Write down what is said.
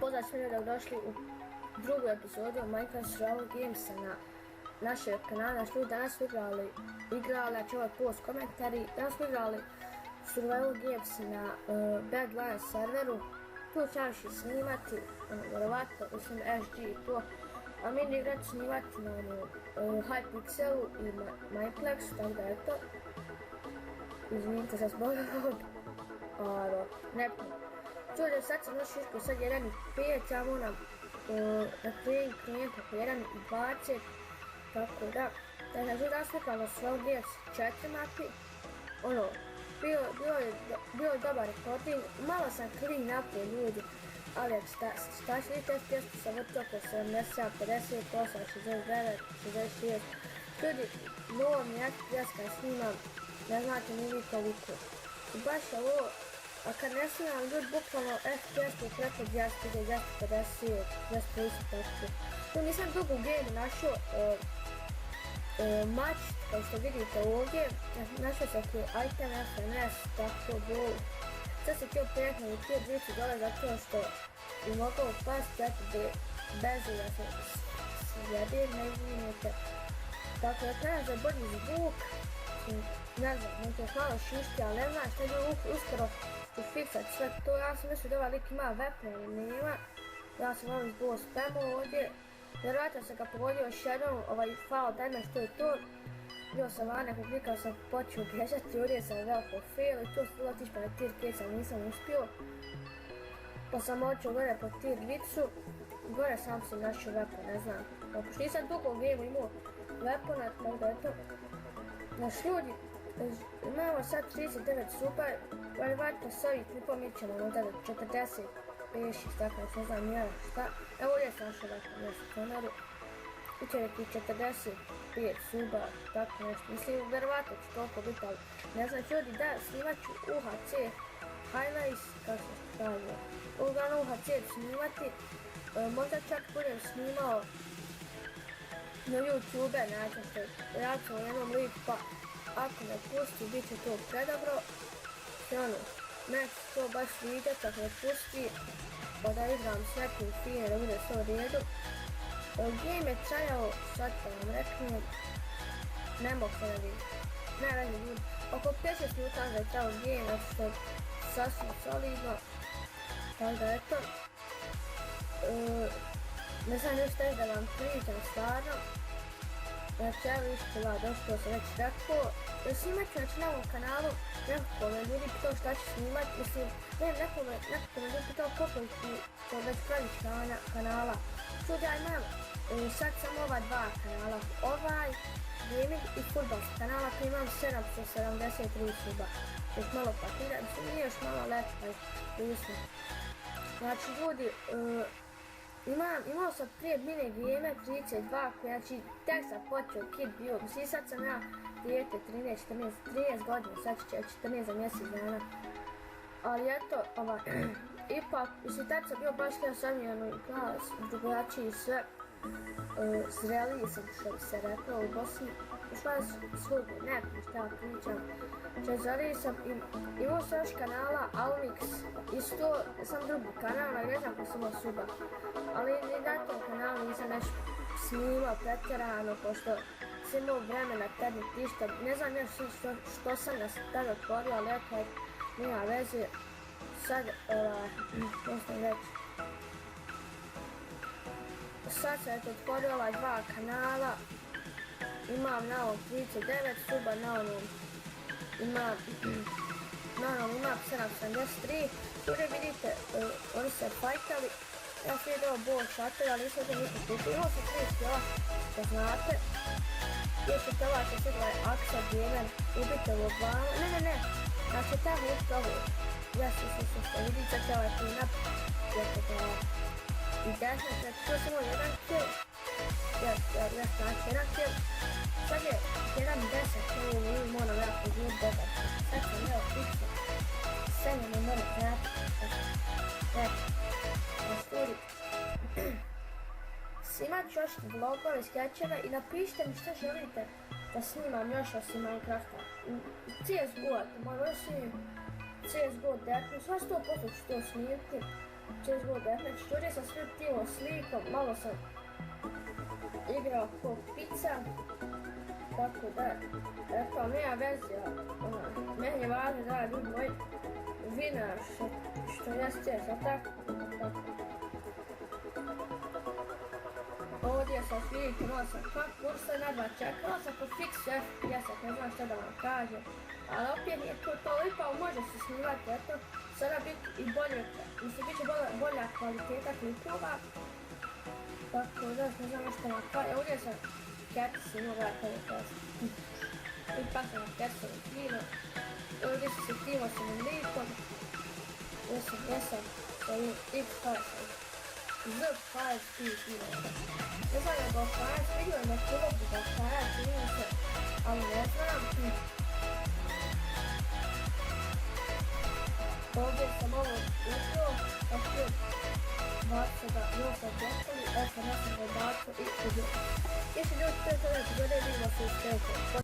Pozdrav svima da došli u drugu epizodu Minecraft Survival Gamesa na našem kanalu. Naš ljudi danas smo igrali, znači ovaj post komentari, danas smo igrali Survival Games na Bad Lion serveru. Tu ću naši snimati, vjerovatno, mislim SG i to, a mi ne igrati snimati na Hypixelu i Mineplexu, tako da eto. Izvinite se zbog ovog, nepno. Čujem, sad sam još išao sad 1.5, ja moram na trening krenuti oko 1.20, tako da, znači da sam rekao Survival Games 4 mapi, ono, bio je dobar recording, malo sam clean napio ljudi, ali ako vidite FPS sam vrti oko 70, 58, 69, 66, ljudi, novo mi FPS kad snimam, ne znate ni vi koliko, i baš ovo, a kad ne snimam ljudi bukvalno FPS je preko 200, 250, 230 tako. Tu nisam dugo u game našao mač, kao što vidite ovdje, našao sam tu item, FNS, tako bol. Sad sam htio preknuti u tije dvici dole zato što bi mogao pasti, eto bez da se sjedim, ne izvinite. Tako da trebam za bolji zvuk, ne znam, možda još malo šišti, ali ne znam što je uskoro ću fiksat sve to. Ja sam mislio da ovaj lik ima weapon ili nema. Ja sam ovo izbolo spamu ovdje. Vjerojatno sam ga pogodio još jednom, fall damage, to je to. Bio sam van nekog lika, sam počeo bježati, ovdje sam veliko fail i tu sam bilo tišpa na tier 5, sam nisam uspio. Pa sam očeo gore po tier 2, gore sam si našao weapon, ne znam. Pošto nisam dugo u gameu imao weapona, tako da eto. Naš ljudi, imamo sad 39 super, vjerovatno s ovih klipom mi ćemo možda 40 peši, tako ne znam nijela šta. Evo ovdje sam našao weapon, ja sam kameru. Tu će neki 45 suba, tako nešto, mislim vjerovatno će toliko biti, ali ne znam ljudi da snimat ću UHC highlights, kako se stavio. Uglavnom UHC ću snimati, možda čak budem snimao na YouTube, način što ja ću u jednom liku, pa ako me pusti, bit će to predobro. I ono, neću to baš vidjeti ako me pusti, pa da igram s nekim fine da bude sve u redu. Game je trajao, sad da vam reknem, ne mogu se da vidim, ne radim ljudi, oko 5-6 minuta da je trajao game, znači što je sasvim solidno, tako da eto. Ne znam još što je da vam pričam stvarno, znači evo išto da došto sam već rekao, snimat ću znači na ovom kanalu, nekako me ljudi pitao šta ću snimat, mislim, nekako me ljudi pitao koliko to već praviš kanala. Čuj, ja imam sad samo ova dva kanala, ovaj gaming i futbalski kanala koji imam 773 suba. Još malo papira, mislim nije još malo lepo, prisno. Znači ljudi, imao sam prije mini game 32, znači tek sam počeo kid bio, mislim sad sam ja dijete 13 godina, sad će 14 za mjesec dana. Ali eto, ipak, mislim tad sam bio baš kao sam je glas, drugačiji i sve, zreliji sam što bi se rekao u Bosni, išla svugdje, ne šta pričam, zreliji sam, imao sam još kanala Almix, isto sam drugi kanal, ne znam ko sam imao suba, ali ni na tom kanalu nisam nešto snimao pretjerano, pošto sam imao vremena tad ništa, ne znam još što sam nas tad otvorio, ali eto, nema veze. Sad, sad sam otvorio ova dva kanala, imam na ovom 39 suba, na onom imam 773, ovdje vidite, oni se fajtali, ja sam vidio bol šator, ali nisam to nikad kupio, imao sam 30 kila, što znate, još je tova što se gleda Aksa Gamer, ubite ovo vama, ne, znači tamo ubite ovo. Što vidite da ovaj clean up, i desno, znači to samo jedan kill, znači jedan kill, sad je 1.10 kill i moram jako živjeti dobar, sad sam jeo fiksno, sve mi ne moram znati, studi. Snimat ću još vlogove, skečeve i napišite mi što želite da snimam još osim Minecrafta, CSGO, možda snimim CSGO Deathmatch, sva 100% ću to snimiti, CSGO Deathmatch. Ovdje sam snimio slikom, malo sam igrao ko pizza. Tako da, rekao, nema veze, meni je važno da ljudi moji vina što jeste, sad tako. Ovdje sam sviđu, malo sam pak kursa na 2 čekala sam po fix FPS, ne znam šta da vam kažem. Ali opet nije to toliko, ali može se snimati, eto, sada biti i bolje, mislim, bit će bolja kvaliteta klipova. Tako da, ne znam što vam kažem, ovdje sam Catsi, mogu gledati Catsi. I pa sam na Catsovi fino. Ovdje sam se timo s jednim likom. Gdje sam sa jednim X5 Z5 fino. Ne znam je Golfanac, vidio je na klubu Golfanac, vidio se, ali ne znam. Ovdje sam ovo upio, opio 20 da još sam djekali, sam bacio i uđeo. Ješi ljudi, to je to da vidimo se u sljedećem.